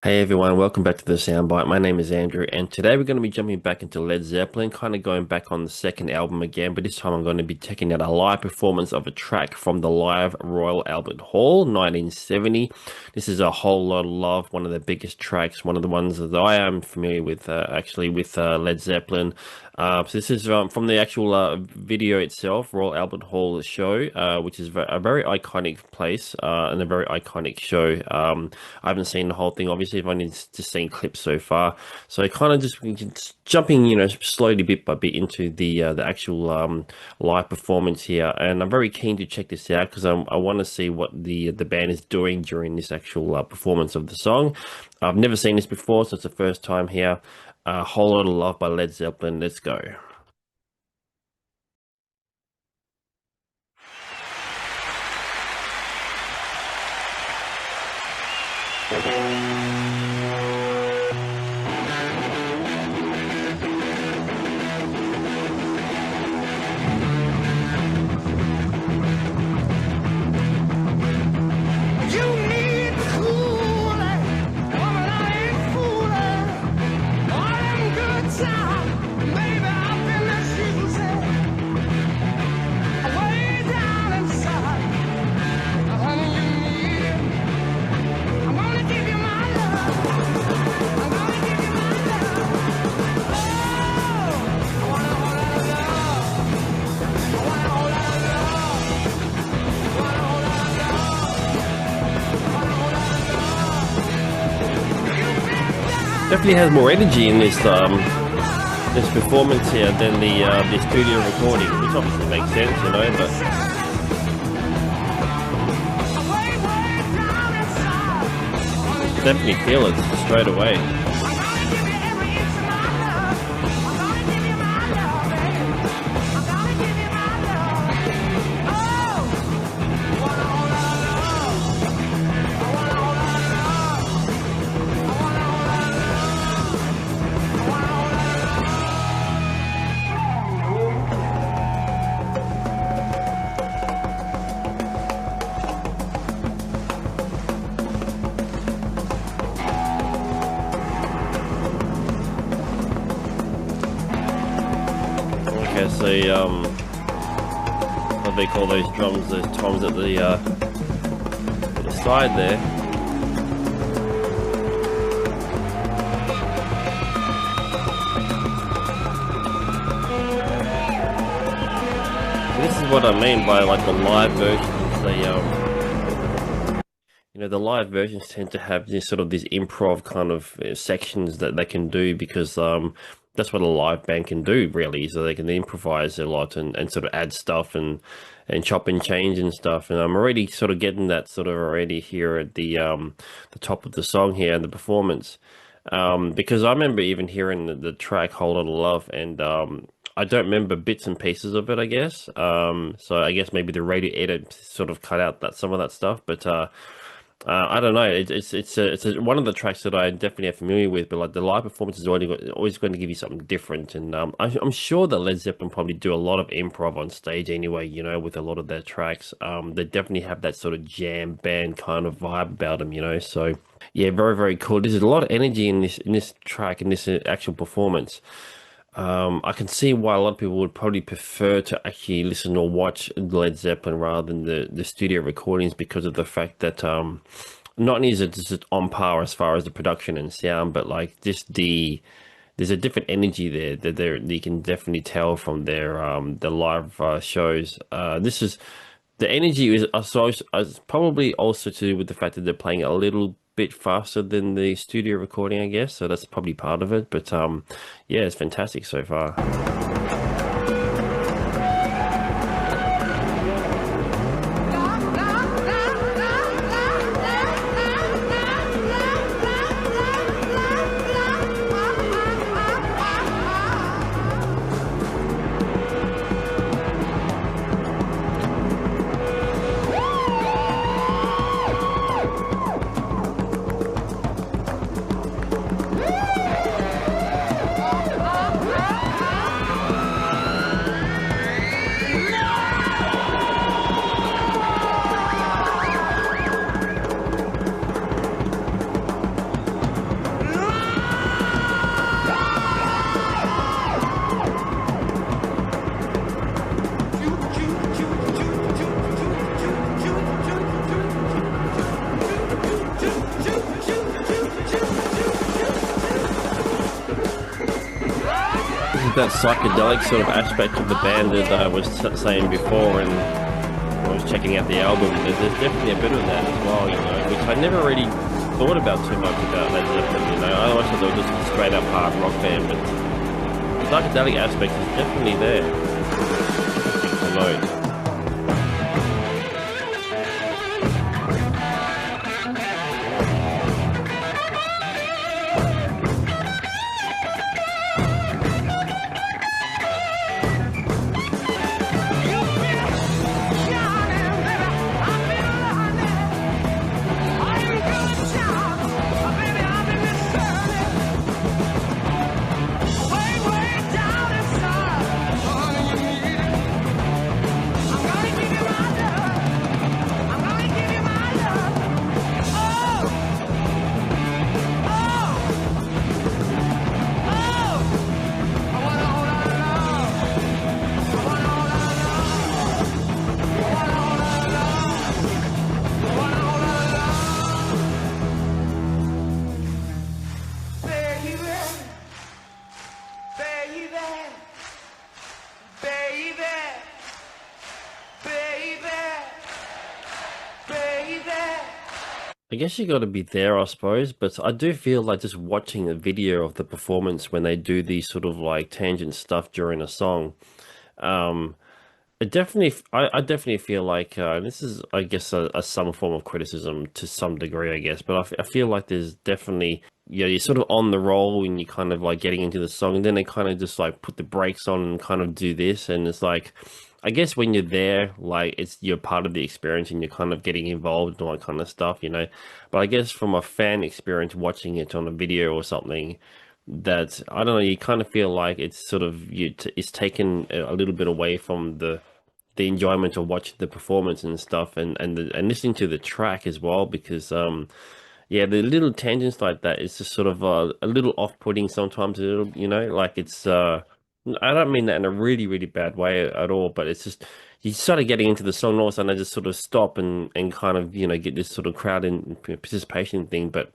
Hey everyone, welcome back to the Soundbite. My name is Andrew, and today we're going to be jumping back into Led Zeppelin, kind of going back on the second album again, but this time I'm going to be checking out a live performance of a track from the live Royal Albert Hall, 1970. This is A Whole Lot of Love, one of the biggest tracks, one of the ones that I am familiar with, actually, with Led Zeppelin. So this is from the actual video itself, Royal Albert Hall show, which is a very iconic place and a very iconic show. I haven't seen the whole thing, obviously. I've only just seen clips so far. So kind of just jumping, slowly bit by bit into the actual live performance here, and I'm very keen to check this out because I want to see what the band is doing during this actual performance of the song. I've never seen this before, so it's the first time here. A Whole Lot of Love by Led Zeppelin. Let's go. Definitely has more energy in this this performance here than the studio recording, which obviously makes sense, but definitely feel it straight away. Okay, so what do they call those drums? Those toms at the side there. This is what I mean by like the live versions. The live versions tend to have this sort of these improv kind of sections that they can do because that's what a live band can do really. So they can improvise a lot and sort of add stuff and chop and change and stuff. And I'm already sort of getting that sort of already here at the top of the song here and the performance. Because I remember even hearing the track "Whole Lot of Love" and I don't remember bits and pieces of it, I guess. So I guess maybe the radio edit sort of cut out some of that stuff, but I don't know. It's one of the tracks that I definitely am familiar with, but like the live performance is always going to give you something different, and I'm sure that Led Zeppelin probably do a lot of improv on stage anyway. With a lot of their tracks, they definitely have that sort of jam band kind of vibe about them. So yeah, very very cool. There's a lot of energy in this track in this actual performance. I can see why a lot of people would probably prefer to actually listen or watch Led Zeppelin rather than the studio recordings because of the fact that not only is it just on par as far as the production and sound, but like just there's a different energy there that you can definitely tell from their the live shows. This is the energy is probably also to do with the fact that they're playing a little bit faster than the studio recording, I guess. So that's probably part of it. But yeah, it's fantastic so far. that psychedelic sort of aspect of the band that I was saying before, and I was checking out the album. There's definitely a bit of that as well, you know, which I never really thought about too much about Led Zeppelin. You know, I always thought they were just a straight up hard rock band, but the psychedelic aspect is definitely there. Alone. I guess you got to be there, I suppose, but I do feel like just watching a video of the performance when they do these sort of like tangent stuff during a song. Um, it definitely, I definitely feel like this is, I guess, some form of criticism to some degree, I guess, but I feel like there's definitely, yeah, you're sort of on the roll and you kind of like getting into the song, and then they kind of just like put the brakes on and kind of do this, and it's like, I guess when you're there, like it's you're part of the experience and you're kind of getting involved and all that kind of stuff, you know. But I guess from a fan experience, watching it on a video or something, that I don't know, you kind of feel like it's sort of it's taken a little bit away from the enjoyment of watching the performance and stuff, and listening to the track as well, because yeah, the little tangents like that is just sort of a little off-putting sometimes, a little, you know, like it's I don't mean that in a really, really bad way at all, but it's just you started getting into the song, and all of a sudden I just sort of stop and kind of, you know, get this sort of crowd in participation thing. But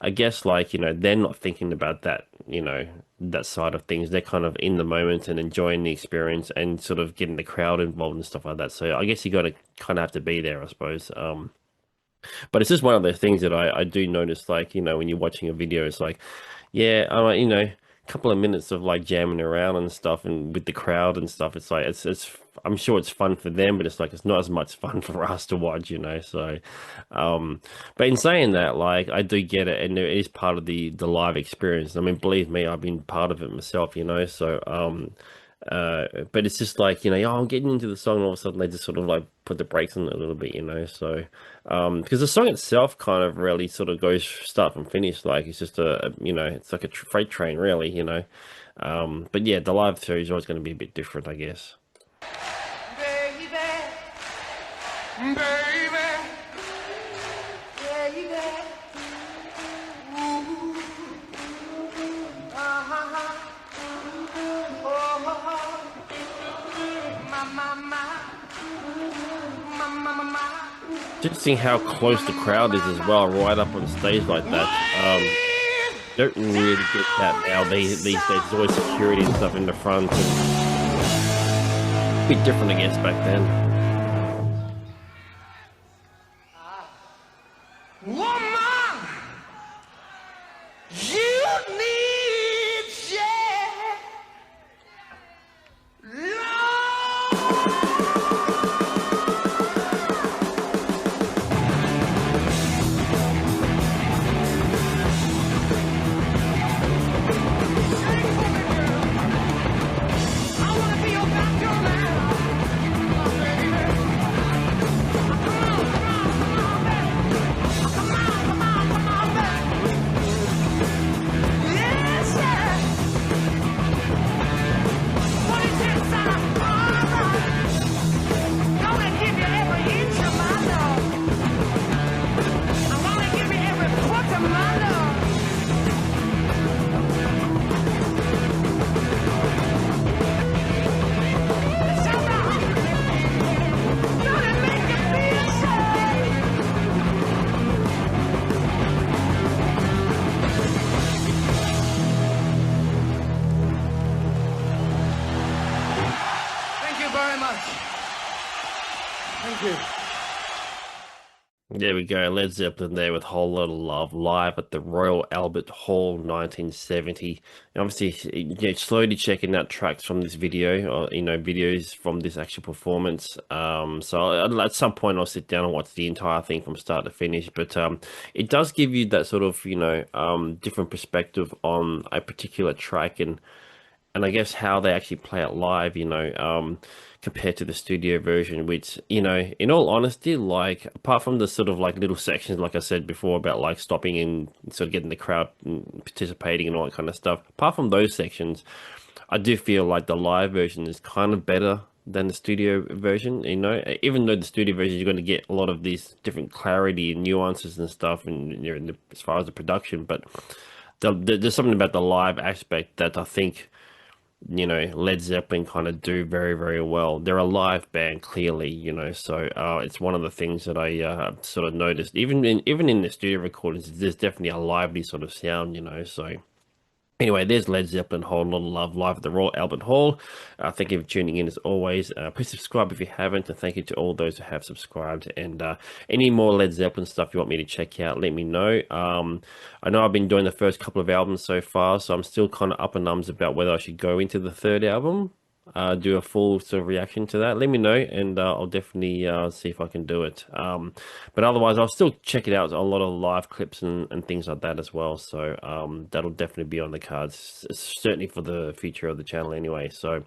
I guess like, you know, they're not thinking about that, you know, that side of things. They're kind of in the moment and enjoying the experience and sort of getting the crowd involved and stuff like that. So I guess you got to kind of have to be there, I suppose. But it's just one of those things that I do notice, like, you know, when you're watching a video, it's like, yeah, you know, a couple of minutes of like jamming around and stuff and with the crowd and stuff. It's like, I'm sure it's fun for them, but it's like, it's not as much fun for us to watch, you know? So, but in saying that, like, I do get it. And it is part of the live experience. I mean, believe me, I've been part of it myself, you know? So, but it's just like, you know, oh, I'm getting into the song, and all of a sudden they just sort of like put the brakes on it a little bit, you know. So, because the song itself kind of really sort of goes start from finish, like it's just you know, it's like a freight train, really, you know. But yeah, the live show is always going to be a bit different, I guess. Baby, baby, baby, ooh, Just seeing how close the crowd is as well, right up on stage like that. Don't really get that now. These days, there's always security and stuff in the front. And a bit different, I guess, back then. woman, you need I wanna be your back, girl now. much. Thank you. There we go, Led Zeppelin there with Whole Lotta Love live at the Royal Albert Hall 1970. And obviously, slowly checking out tracks from this video, or videos from this actual performance. So at some point I'll sit down and watch the entire thing from start to finish. But it does give you that sort of different perspective on a particular track, and I guess how they actually play it live, compared to the studio version, which, in all honesty, like, apart from the sort of like little sections, like I said before, about like stopping and sort of getting the crowd participating and all that kind of stuff, apart from those sections, I do feel like the live version is kind of better than the studio version, even though the studio version, you're going to get a lot of these different clarity and nuances and stuff, and as far as the production, but there's something about the live aspect that I think Led Zeppelin kind of do very, very well. They're a live band, clearly, so it's one of the things that I sort of noticed. Even in the studio recordings, there's definitely a lively sort of sound, so anyway, there's Led Zeppelin, Whole Lotta Love live at the Royal Albert Hall. Thank you for tuning in as always. Please subscribe if you haven't, and thank you to all those who have subscribed. And any more Led Zeppelin stuff you want me to check out, let me know. I know I've been doing the first couple of albums so far, so I'm still kind of up in arms about whether I should go into the third album. Do a full sort of reaction to that. Let me know, and I'll definitely see if I can do it. But otherwise, I'll still check it out. A lot of live clips and things like that as well. So that'll definitely be on the cards, certainly for the future of the channel anyway. So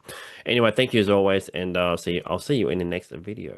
anyway, thank you as always, and I'll see you in the next video.